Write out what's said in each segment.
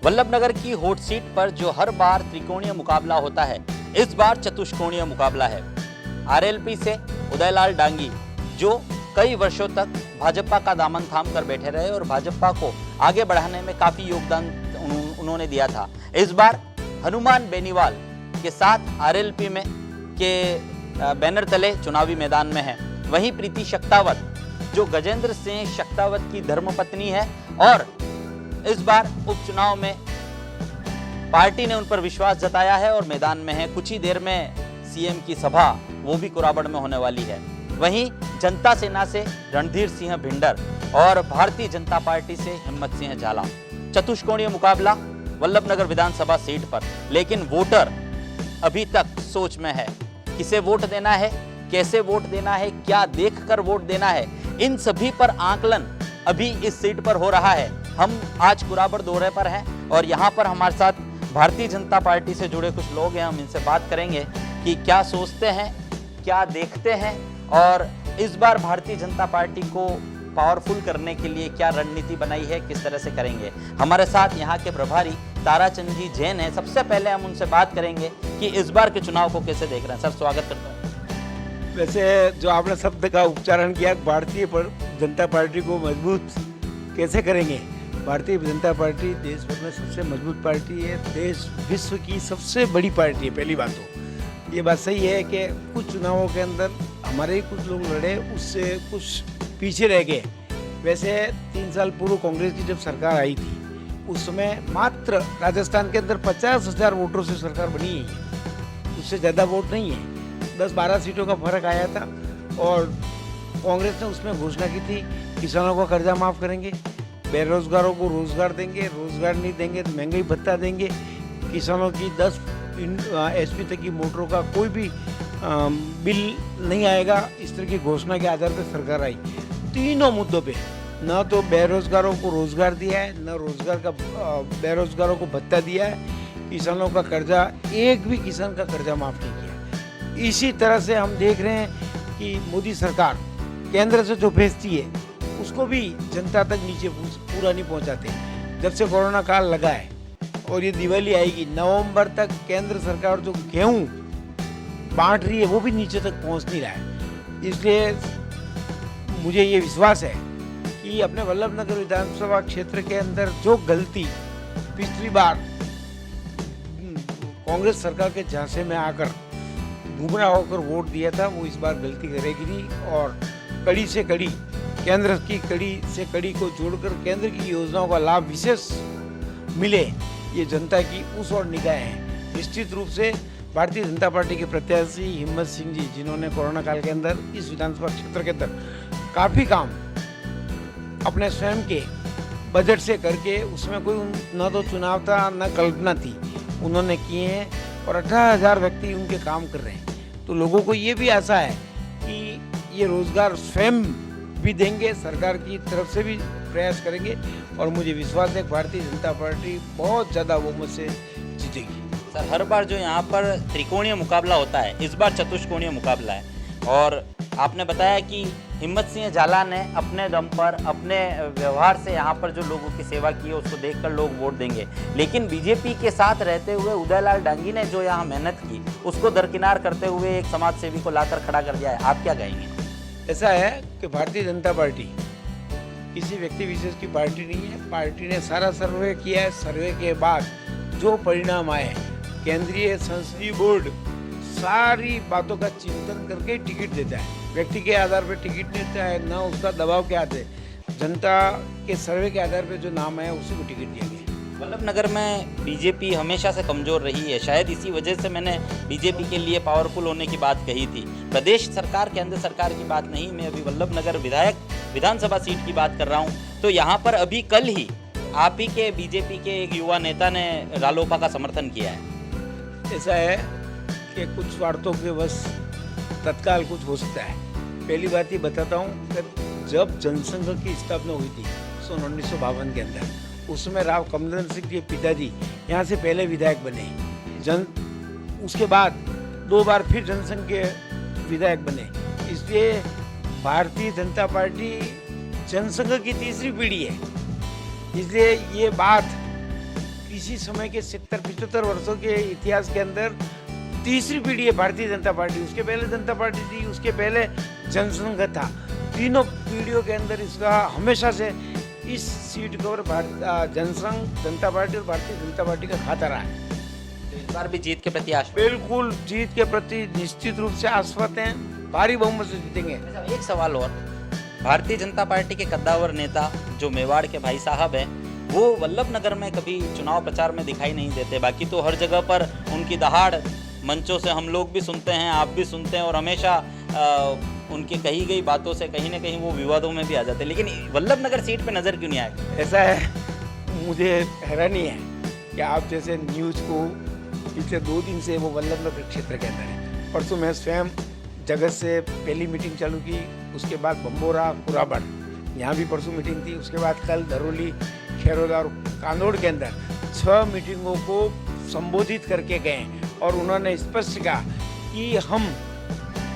वल्लभनगर की होट सीट पर जो हर बार त्रिकोणीय मुकाबला होता है, इस बार चतुष्कोणीय मुकाबला है। आरएलपी से उदयलाल डांगी, जो कई वर्षों तक भाजपा का दामन थाम कर बैठे रहे और भाजपा को आगे बढ़ाने में काफी योगदान उन्होंने दिया था, इस बार हनुमान बेनीवाल के साथ आरएलपी में के बैनर तले चुनावी मैदान में है। वहीं प्रीति शक्तावत, जो गजेंद्र सिंह शक्तावत की धर्मपत्नी है और इस बार उपचुनाव में पार्टी ने उन पर विश्वास जताया है और मैदान में है। कुछ ही देर में सीएम की सभा वो भी कुराबड़ में होने वाली है। वहीं जनता सेना से रणधीर सिंह भिंडर और भारतीय जनता पार्टी से हिम्मत सिंह झाला। चतुष्कोणीय मुकाबला वल्लभनगर विधानसभा सीट पर, लेकिन वोटर अभी तक सोच में है। किसे वोट देना है, कैसे वोट देना है, क्या देखकर वोट देना है, इन सभी पर आकलन अभी इस सीट पर हो रहा है। हम आज कुराबड़ दौरे पर हैं और यहाँ पर हमारे साथ भारतीय जनता पार्टी से जुड़े कुछ लोग हैं। हम इनसे बात करेंगे कि क्या सोचते हैं, क्या देखते हैं और इस बार भारतीय जनता पार्टी को पावरफुल करने के लिए क्या रणनीति बनाई है, किस तरह से करेंगे। हमारे साथ यहाँ के प्रभारी ताराचंद जी जैन हैं। सबसे पहले हम उनसे बात करेंगे कि इस बार के चुनाव को कैसे देख रहे हैं। सर, स्वागत करता हूँ। वैसे जो आपने शब्द का उच्चारण किया, भारतीय जनता पार्टी को मजबूत कैसे करेंगे। भारतीय जनता पार्टी देश भर में सबसे मजबूत पार्टी है, देश विश्व की सबसे बड़ी पार्टी है। पहली बात तो ये बात सही है कि कुछ चुनावों के अंदर हमारे ही कुछ लोग लड़े, उससे कुछ पीछे रह गए। वैसे 3 साल पूर्व कांग्रेस की जब सरकार आई थी, उस समय मात्र राजस्थान के अंदर 50,000 वोटों से सरकार बनी है, उससे ज़्यादा वोट नहीं है। 10-12 सीटों का फर्क आया था और कांग्रेस ने उसमें घोषणा की थी किसानों का कर्जा माफ़ करेंगे, बेरोजगारों को रोजगार देंगे, रोजगार नहीं देंगे तो महंगाई भत्ता देंगे, किसानों की 10 एचपी तक की मोटरों का कोई भी बिल नहीं आएगा। इस तरह की घोषणा के आधार पर सरकार आई। तीनों मुद्दों पे न तो बेरोजगारों को रोजगार दिया है, न बेरोजगारों को भत्ता दिया है, किसानों का कर्जा, एक भी किसान का कर्जा माफ़ नहीं किया। इसी तरह से हम देख रहे हैं कि मोदी सरकार केंद्र से जो भेजती है उसको भी जनता तक नीचे पूरा नहीं पहुंचाते। जब से कोरोना काल लगा है और ये दिवाली आएगी, नवंबर तक केंद्र सरकार जो गेहूं बांट रही है वो भी नीचे तक पहुंच नहीं रहा है। इसलिए मुझे ये विश्वास है कि अपने वल्लभनगर विधानसभा क्षेत्र के अंदर जो गलती पिछली बार कांग्रेस सरकार के झांसे में आकर गुमराह होकर वोट दिया था, वो इस बार गलती करेगी नहीं और कड़ी से कड़ी, केंद्र की कड़ी से कड़ी को जोड़कर केंद्र की योजनाओं का लाभ विशेष मिले, ये जनता की उस ओर निगाह है। निश्चित रूप से भारतीय जनता पार्टी के प्रत्याशी हिम्मत सिंह जी, जिन्होंने कोरोना काल के अंदर इस विधानसभा क्षेत्र के अंदर काफ़ी काम अपने स्वयं के बजट से करके, उसमें कोई न तो चुनाव था न कल्पना थी, उन्होंने किए हैं और 18,000 व्यक्ति उनके काम कर रहे हैं। तो लोगों को ये भी आशा है कि ये रोजगार स्वयं भी देंगे, सरकार की तरफ से भी प्रयास करेंगे और मुझे विश्वास है कि भारतीय जनता पार्टी बहुत ज़्यादा बहुमत से जीतेगी। सर, हर बार जो यहाँ पर त्रिकोणीय मुकाबला होता है, इस बार चतुष्कोणीय मुकाबला है और आपने बताया कि हिम्मत सिंह झाला ने अपने दम पर, अपने व्यवहार से यहाँ पर जो लोगों की सेवा की है उसको देखकर लोग वोट देंगे। लेकिन बीजेपी के साथ रहते हुए उदयलाल डांगी ने जो यहाँ मेहनत की, उसको दरकिनार करते हुए एक समाज सेवी को लाकर खड़ा कर दिया है। आप क्या कहेंगे? ऐसा है कि भारतीय जनता पार्टी किसी व्यक्ति विशेष की पार्टी नहीं है। पार्टी ने सारा सर्वे किया है, सर्वे के बाद जो परिणाम आए, केंद्रीय संसदीय बोर्ड सारी बातों का चिंतन करके टिकट देता है। व्यक्ति के आधार पर टिकट नहीं देता है, न उसका दबाव के आधार, जनता के सर्वे के आधार पर जो नाम है उसी को टिकट दिया गया। वल्लभनगर में बीजेपी हमेशा से कमज़ोर रही है, शायद इसी वजह से मैंने बीजेपी के लिए पावरफुल होने की बात कही थी। प्रदेश सरकार, केंद्र सरकार की बात नहीं, मैं अभी वल्लभनगर विधानसभा सीट की बात कर रहा हूँ। तो यहाँ पर अभी कल ही आप ही के बीजेपी के एक युवा नेता ने रालोपा का समर्थन किया है। ऐसा है कि कुछ स्वार्थों के बस तत्काल कुछ हो सकता है। पहली बात ये बताता हूँ कि जब जनसंघ की स्थापना हुई थी सन 1952 के अंदर, उसमें राव कमलदन सिंह के पिताजी यहाँ से पहले विधायक बने। उसके बाद 2 बार फिर जनसंघ के विधायक बने। इसलिए भारतीय जनता पार्टी जनसंघ की तीसरी पीढ़ी है। इसलिए ये बात किसी समय के 70-75 वर्षों के इतिहास के अंदर तीसरी पीढ़ी है भारतीय जनता पार्टी। उसके पहले जनता पार्टी थी, उसके पहले जनसंघ था। तीनों पीढ़ियों के अंदर इसका हमेशा से इस सीट पर जनसंघ, जनता पार्टी और भारतीय जनता पार्टी का खाता रहा है। तो इस बार भी जीत के प्रति आश्वस्त? बिल्कुल जीत के प्रति निश्चित रूप से आश्वस्त हैं, भारी बहुमत से जीतेंगे। एक सवाल और, भारतीय जनता पार्टी के कद्दावर नेता जो मेवाड़ के भाई साहब हैं, वो वल्लभ नगर में कभी चुनाव प्रचार में दिखाई नहीं देते। बाकी तो हर जगह पर उनकी दहाड़ मंचों से हम लोग भी सुनते हैं, आप भी सुनते हैं, और हमेशा उनकी कही गई बातों से कहीं ना कहीं वो विवादों में भी आ जाते हैं। लेकिन वल्लभ नगर सीट पे नज़र क्यों नहीं आया? ऐसा है, मुझे हैरानी है कि आप जैसे न्यूज़ को पिछले 2 दिन से वो वल्लभ नगर क्षेत्र के अंदर है। परसों मैं स्वयं जगत से पहली मीटिंग चालू की, उसके बाद बम्बोरा, कुराबड़, यहाँ भी परसों मीटिंग थी। उसके बाद कल धरोली, खेरोदा और कांदोड़ के अंदर 6 मीटिंगों को संबोधित करके गए और उन्होंने स्पष्ट कहा कि हम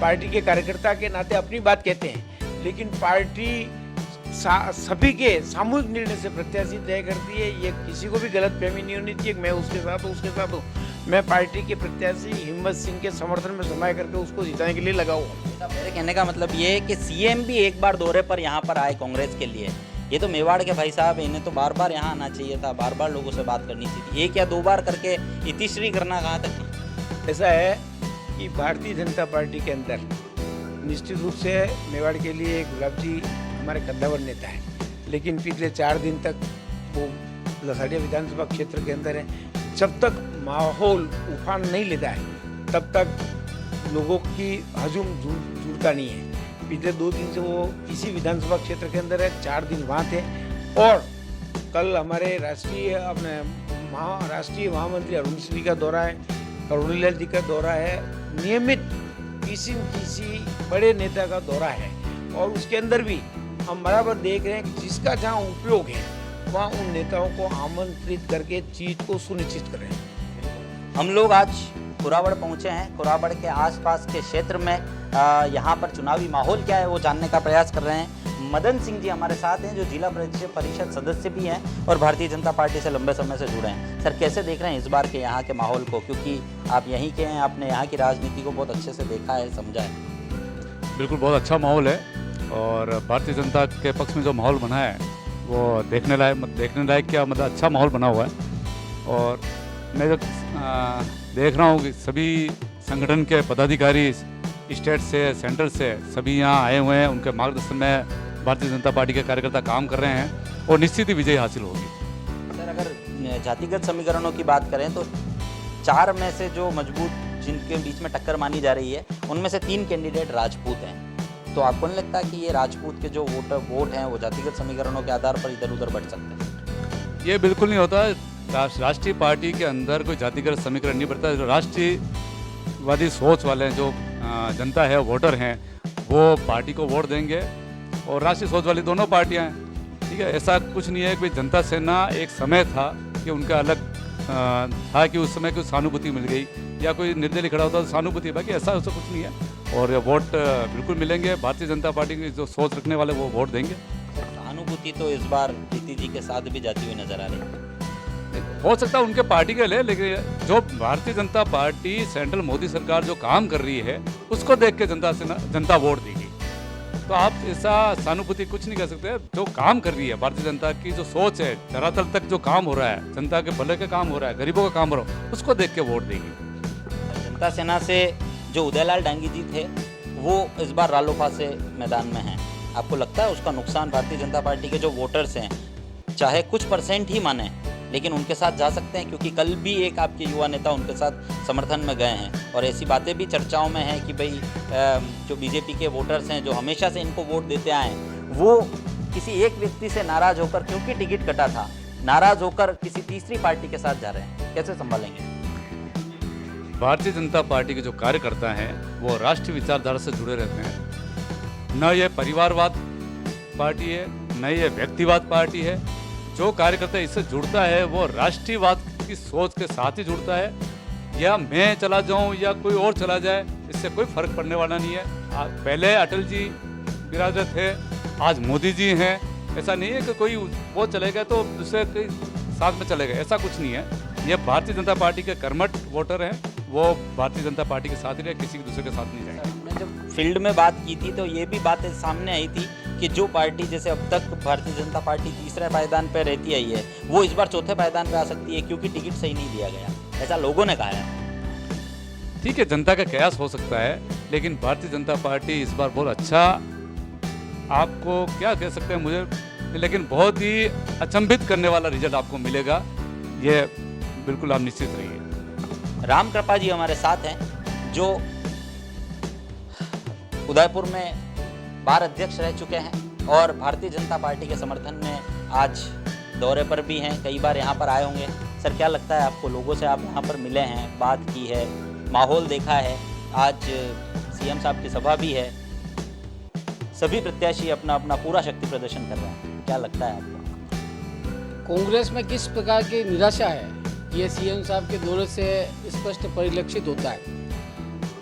पार्टी के कार्यकर्ता के नाते अपनी बात कहते हैं, लेकिन पार्टी सभी के सामूहिक निर्णय से प्रत्याशी तय करती है। ये किसी को भी गलत फहमी नहीं होनी चाहिए कि मैं उसके साथ हूँ, उसके साथ हूँ। मैं पार्टी के प्रत्याशी हिम्मत सिंह के समर्थन में समाये करके उसको जिताने के लिए लगा हुआ। मेरे कहने का मतलब ये है कि सीएम भी एक बार दौरे पर यहाँ पर आए कांग्रेस के लिए। ये तो मेवाड़ के भाई साहब, इन्हें तो बार बार यहाँ आना चाहिए था, बार बार लोगों से बात करनी चाहिए। 1 या 2 बार करके इतिश्री करना कहाँ तक थी? ऐसा है कि भारतीय जनता पार्टी के अंदर निश्चित रूप से मेवाड़ के लिए गुलाब जी हमारे कद्दावर नेता है, लेकिन पिछले 4 दिन तक वो लसाड़िया विधानसभा क्षेत्र के अंदर है। जब तक माहौल उफान नहीं लेता है तब तक लोगों की हजूम जुड़ता नहीं है। पिछले 2 दिन से वो इसी विधानसभा क्षेत्र के अंदर है, 4 दिन वहाँ थे। और कल हमारे राष्ट्रीय महामंत्री अरुण सिंह का दौरा है, करुणीलाल जी का दौरा है, नियमित किसी बड़े नेता का दौरा है। और उसके अंदर भी हम बराबर देख रहे हैं कि जिसका जहाँ उपयोग है वहाँ उन नेताओं को आमंत्रित करके जीत को सुनिश्चित कर रहे हैं। हम लोग आज कुराबड़ पहुंचे हैं। कुराबड़ के आसपास के क्षेत्र में यहाँ पर चुनावी माहौल क्या है वो जानने का प्रयास कर रहे हैं। मदन सिंह जी हमारे साथ हैं, जो जिला परिषद सदस्य भी हैं और भारतीय जनता पार्टी से लंबे समय से जुड़े हैं। सर, कैसे देख रहे हैं इस बार के यहाँ के माहौल को, क्योंकि आप यहीं के हैं, आपने यहाँ की राजनीति को बहुत अच्छे से देखा है, समझा है? बिल्कुल, बहुत अच्छा माहौल है और भारतीय जनता के पक्ष में जो माहौल बना है वो देखने लायक क्या, मतलब अच्छा माहौल बना हुआ है। और मैं जब देख रहा हूँ कि सभी संगठन के पदाधिकारी स्टेट से, सेंटर से सभी यहाँ आए हुए हैं, उनके मार्गदर्शन में भारतीय जनता पार्टी के कार्यकर्ता काम कर रहे हैं और निश्चित ही विजय हासिल होगी। सर, अगर जातिगत समीकरणों की बात करें तो 4 में से जो मजबूत जिनके बीच में टक्कर मानी जा रही है उनमें से 3 कैंडिडेट राजपूत हैं। तो आपको नहीं लगता कि ये राजपूत के जो वोट हैं वो जातिगत समीकरणों के आधार पर इधर उधर बढ़ सकते हैं? ये बिल्कुल नहीं होता। राष्ट्रीय पार्टी के अंदर कोई जातिगत समीकरण नहीं बढ़ता। जो राष्ट्रीयवादी सोच वाले जो जनता है, वोटर हैं, वो पार्टी को वोट देंगे और राष्ट्रीय सोच वाली दोनों पार्टियां हैं, ठीक है। ऐसा कुछ नहीं है कि जनता सेना एक समय था कि उनका अलग था कि उस समय कोई सहानुभूति मिल गई या कोई निर्दलीय खड़ा होता तो सहानुभूति, बाकी ऐसा कुछ नहीं है। और वोट बिल्कुल मिलेंगे। भारतीय जनता पार्टी की जो सोच रखने वाले वो वोट देंगे। सहानुभूति तो इस बार प्रीति जी के साथ भी जाती हुई नजर आ रही है। हो सकता है उनके पार्टी के लिए, लेकिन जो भारतीय जनता पार्टी सेंट्रल मोदी सरकार जो काम कर रही है उसको देख के जनता वोट देगी। तो आप ऐसा सहानुभूति कुछ नहीं कर सकते। जो काम कर रही है भारतीय जनता की जो सोच है, धरातल तक जो काम हो रहा है, जनता के भले का काम हो रहा है, गरीबों का काम हो रहा है, उसको देख के वोट देगी। जनता सेना से जो उदयलाल डांगी जी थे वो इस बार रालोपा से मैदान में हैं। आपको लगता है उसका नुकसान भारतीय जनता पार्टी के जो वोटर्स हैं, चाहे कुछ % ही माने, लेकिन उनके साथ जा सकते हैं? क्योंकि कल भी एक आपके युवा नेता उनके साथ समर्थन में गए हैं और ऐसी बातें भी चर्चाओं में हैं कि भाई जो बीजेपी के वोटर्स हैं जो हमेशा से इनको वोट देते आए हैं, वो किसी एक व्यक्ति से नाराज होकर, क्योंकि टिकट कटा था, नाराज होकर किसी तीसरी पार्टी के साथ जा रहे हैं। कैसे संभालेंगे? भारतीय जनता पार्टी के जो कार्यकर्ता हैं वो राष्ट्रीय विचारधारा से जुड़े रहते हैं। न ये परिवारवाद पार्टी है, न ये व्यक्तिवाद पार्टी है। जो कार्यकर्ता इससे जुड़ता है वो राष्ट्रीयवाद की सोच के साथ ही जुड़ता है। या मैं चला जाऊं या कोई और चला जाए, इससे कोई फर्क पड़ने वाला नहीं है। पहले अटल जी विराजत थे, आज मोदी जी हैं। ऐसा नहीं है कि कोई वो चले गए तो दूसरे साथ में चले गए, ऐसा कुछ नहीं है। ये भारतीय जनता पार्टी के कर्मठ वोटर हैं, वो भारतीय जनता पार्टी के साथ ही रहे, किसी दूसरे के साथ नहीं जाएंगे। हमने जब फील्ड में बात की थी तो ये भी बातें सामने आई थी कि जो पार्टी जैसे अब तक भारतीय जनता पार्टी तीसरे पायदान पर रहती आई है, वो इस बार चौथे पायदान पर आ सकती है क्योंकि टिकट सही नहीं दिया गया, ऐसा लोगों ने कहा है। ठीक है, जनता का कयास हो सकता है, लेकिन भारतीय जनता पार्टी इस बार बहुत अच्छा, आपको क्या कह सकते हैं मुझे, लेकिन बहुत ही अचंभित करने वाला रिजल्ट आपको मिलेगा, ये बिल्कुल आप निश्चित रहिए। राम कृपा जी हमारे साथ हैं जो उदयपुर में बार अध्यक्ष रह चुके हैं और भारतीय जनता पार्टी के समर्थन में आज दौरे पर भी हैं, कई बार यहाँ पर आए होंगे। सर क्या लगता है आपको, लोगों से आप यहाँ पर मिले हैं, बात की है, माहौल देखा है, आज सीएम साहब की सभा भी है, सभी प्रत्याशी अपना अपना पूरा शक्ति प्रदर्शन कर रहे हैं, क्या लगता है आपको? कांग्रेस में किस प्रकार की निराशा है ये सीएम साहब के दौरे से स्पष्ट परिलक्षित होता है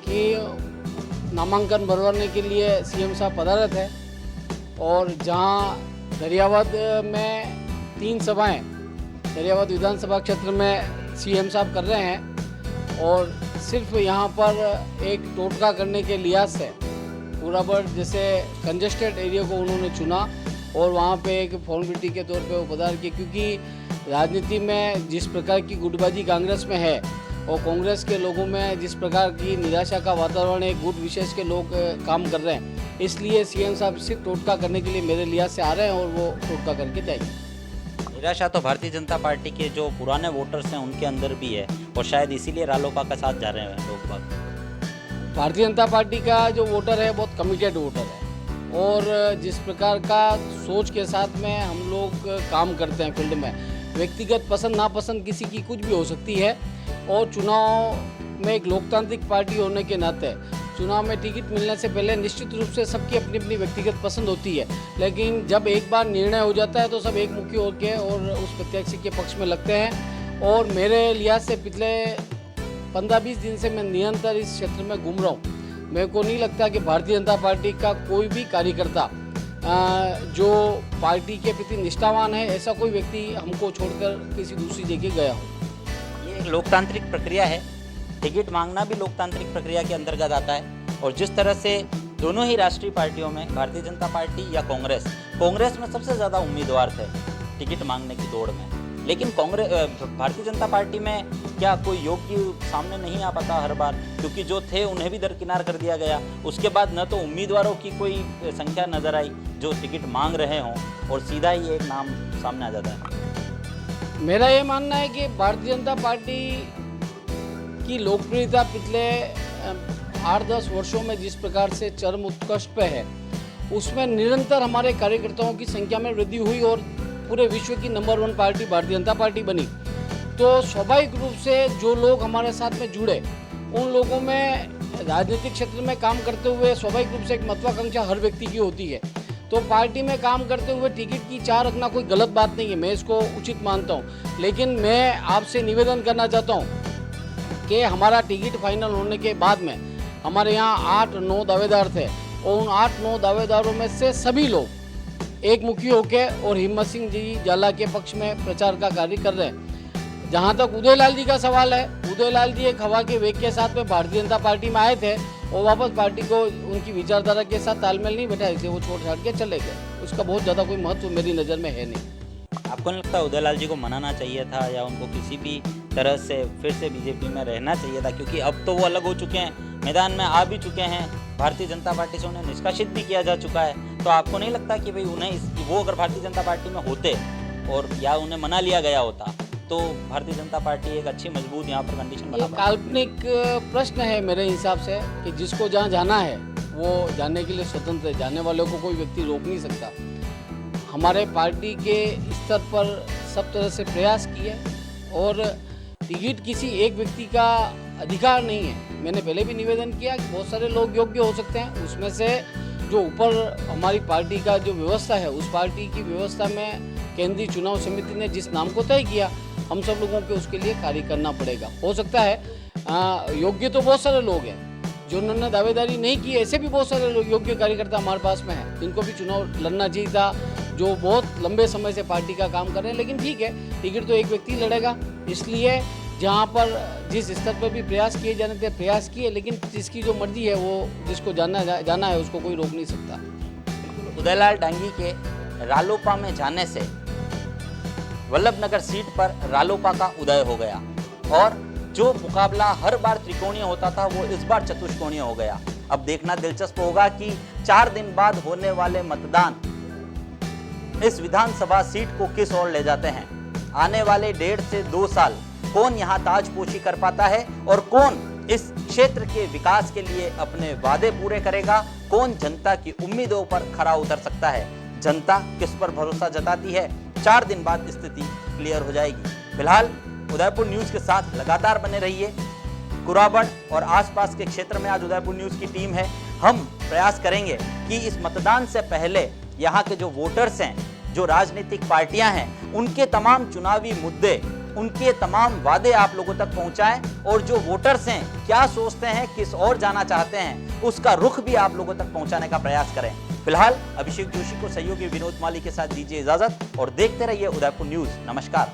कि नामांकन भरवाने के लिए सीएम साहब पधारत है और जहां दरियावद में 3 सभाएं दरियावद विधानसभा क्षेत्र में सीएम साहब कर रहे हैं और सिर्फ यहां पर एक टोटका करने के लिहाज से पूरा बड़ जैसे कंजेस्टेड एरिया को उन्होंने चुना और वहाँ पे एक फॉर्मेलिटी के तौर पे वो पधार किए, क्योंकि राजनीति में जिस प्रकार की गुटबाजी कांग्रेस में है और कांग्रेस के लोगों में जिस प्रकार की निराशा का वातावरण है, गुट विशेष के लोग काम कर रहे हैं, इसलिए सीएम साहब सिर्फ टोटका करने के लिए मेरे लिहाज से आ रहे हैं और वो टोटका करके जाएंगे। निराशा तो भारतीय जनता पार्टी के जो पुराने वोटर्स हैं उनके अंदर भी है और शायद इसीलिए रालोपा का साथ जा रहे हैं लोग बाग। भारतीय जनता पार्टी का जो वोटर है बहुत कमिटेड वोटर है और जिस प्रकार का सोच के साथ में हम लोग काम करते हैं फील्ड में, व्यक्तिगत पसंद नापसंद किसी की कुछ भी हो सकती है और चुनाव में एक लोकतांत्रिक पार्टी होने के नाते चुनाव में टिकट मिलने से पहले निश्चित रूप से सबकी अपनी अपनी व्यक्तिगत पसंद होती है, लेकिन जब एक बार निर्णय हो जाता है तो सब एक मुखी होकर और उस प्रत्याशी के पक्ष में लगते हैं। और मेरे लिहाज से पिछले 15-20 दिन से मैं निरंतर इस क्षेत्र में घूम रहा हूँ, मेरे को नहीं लगता कि भारतीय जनता पार्टी का कोई भी कार्यकर्ता जो पार्टी के प्रति निष्ठावान है ऐसा कोई व्यक्ति हमको छोड़कर किसी दूसरी जगह गया हो। ये एक लोकतांत्रिक प्रक्रिया है, टिकट मांगना भी लोकतांत्रिक प्रक्रिया के अंतर्गत आता है और जिस तरह से दोनों ही राष्ट्रीय पार्टियों में भारतीय जनता पार्टी या कांग्रेस में सबसे ज़्यादा उम्मीदवार थे टिकट मांगने की दौड़ में, लेकिन भारतीय जनता पार्टी में क्या कोई योग्य सामने नहीं आ पाता हर बार, क्योंकि जो थे उन्हें भी दरकिनार कर दिया गया। उसके बाद न तो उम्मीदवारों की कोई संख्या नजर आई जो टिकट मांग रहे हों और सीधा ही एक नाम सामने आ जाता है। मेरा ये मानना है कि भारतीय जनता पार्टी की लोकप्रियता पिछले 8-10 वर्षों में जिस प्रकार से चरम उत्कर्ष पे है, उसमें निरंतर हमारे कार्यकर्ताओं की संख्या में वृद्धि हुई और पूरे विश्व की number 1 party Bharatiya Janata party बनी। तो स्वाभाविक रूप से जो लोग हमारे साथ में जुड़े, उन लोगों में राजनीतिक क्षेत्र में काम करते हुए स्वाभाविक रूप से एक महत्वाकांक्षा हर व्यक्ति की होती है। तो पार्टी में काम करते हुए टिकट की चाह रखना कोई गलत बात नहीं है, मैं इसको उचित मानता हूँ, लेकिन मैं आपसे निवेदन करना चाहता हूँ कि हमारा टिकट फाइनल होने के बाद में हमारे यहाँ 8-9 दावेदार थे और उन 8-9 दावेदारों में से सभी लोग एक मुखी होके और हिम्मत सिंह जी जाला के पक्ष में प्रचार का कार्य कर रहे हैं। जहाँ तक उदयलाल जी का सवाल है, उदयलाल जी एक हवा के वेग के साथ में भारतीय जनता पार्टी में आए थे और वापस पार्टी को उनकी विचारधारा के साथ तालमेल नहीं बैठाए थे, वो छोड़ छाड़ के चले गए। उसका बहुत ज़्यादा कोई महत्व मेरी नज़र में है नहीं। आपको नहीं लगता उदयलाल जी को मनाना चाहिए था या उनको किसी भी तरह से फिर से बीजेपी में रहना चाहिए था, क्योंकि अब तो वो अलग हो चुके हैं, मैदान में आ भी चुके हैं, भारतीय जनता पार्टी से उन्हें निष्कासित भी किया जा चुका है। तो आपको नहीं लगता कि भाई उन्हें वो अगर भारतीय जनता पार्टी में होते और या उन्हें मना लिया गया होता तो भारतीय जनता पार्टी एक अच्छी मजबूत यहाँ पर कंडीशन बना? काल्पनिक प्रश्न है मेरे हिसाब से कि जिसको जहाँ जाना है वो जाने के लिए स्वतंत्र है, जाने वालों को कोई व्यक्ति रोक नहीं सकता। हमारे पार्टी के स्तर पर सब तरह से प्रयास किए और टिकट किसी एक व्यक्ति का अधिकार नहीं है। मैंने पहले भी निवेदन किया कि बहुत सारे लोग योग्य हो सकते हैं, उसमें से जो ऊपर हमारी पार्टी का जो व्यवस्था है, उस पार्टी की व्यवस्था में केंद्रीय चुनाव समिति ने जिस नाम को तय किया, हम सब लोगों को उसके लिए कार्य करना पड़ेगा। हो सकता है योग्य तो बहुत सारे लोग हैं, जो उन्होंने दावेदारी नहीं की, ऐसे भी बहुत सारे लोग योग्य कार्यकर्ता हमारे पास में हैं, जिनको भी चुनाव लड़ना चाहिए था, जो बहुत लंबे समय से पार्टी का काम कर रहे हैं। लेकिन ठीक है, टिकट तो एक व्यक्ति लड़ेगा, इसलिए जहाँ पर जिस स्तर पर भी प्रयास किए जाने थे प्रयास किए, लेकिन जिसकी जो मर्जी है वो जिसको जाना है उसको कोई रोक नहीं सकता। उदयलाल डांगी के रालोपा में जाने से वल्लभनगर सीट पर रालोपा का उदय हो गया और जो मुकाबला हर बार त्रिकोणीय होता था वो इस बार चतुष्कोणीय हो गया। अब देखना दिलचस्प होगा कि 4 दिन बाद होने वाले मतदान इस विधानसभा सीट को किस ओर ले जाते हैं। आने वाले 1.5 से 2 साल कौन यहां ताजपोशी कर पाता है और कौन इस क्षेत्र के विकास के लिए अपने वादे पूरे करेगा, कौन जनता की उम्मीदों पर खरा उतर सकता है, जनता किस पर भरोसा जताती है, 4 दिन बाद स्थिति क्लियर हो जाएगी। फिलहाल उदयपुर न्यूज के साथ लगातार बने रहिए। कुराबड़ और आसपास के क्षेत्र में आज उदयपुर न्यूज की टीम है। हम प्रयास करेंगे कि इस मतदान से पहले यहाँ के जो वोटर्स हैं, जो राजनीतिक पार्टियां हैं, उनके तमाम चुनावी मुद्दे, उनके तमाम वादे आप लोगों तक पहुंचाएं और जो वोटर्स हैं क्या सोचते हैं, किस ओर जाना चाहते हैं, उसका रुख भी आप लोगों तक पहुंचाने का प्रयास करें। फिलहाल अभिषेक जोशी को सहयोगी विनोद माली के साथ दीजिए इजाजत और देखते रहिए उदयपुर न्यूज। नमस्कार।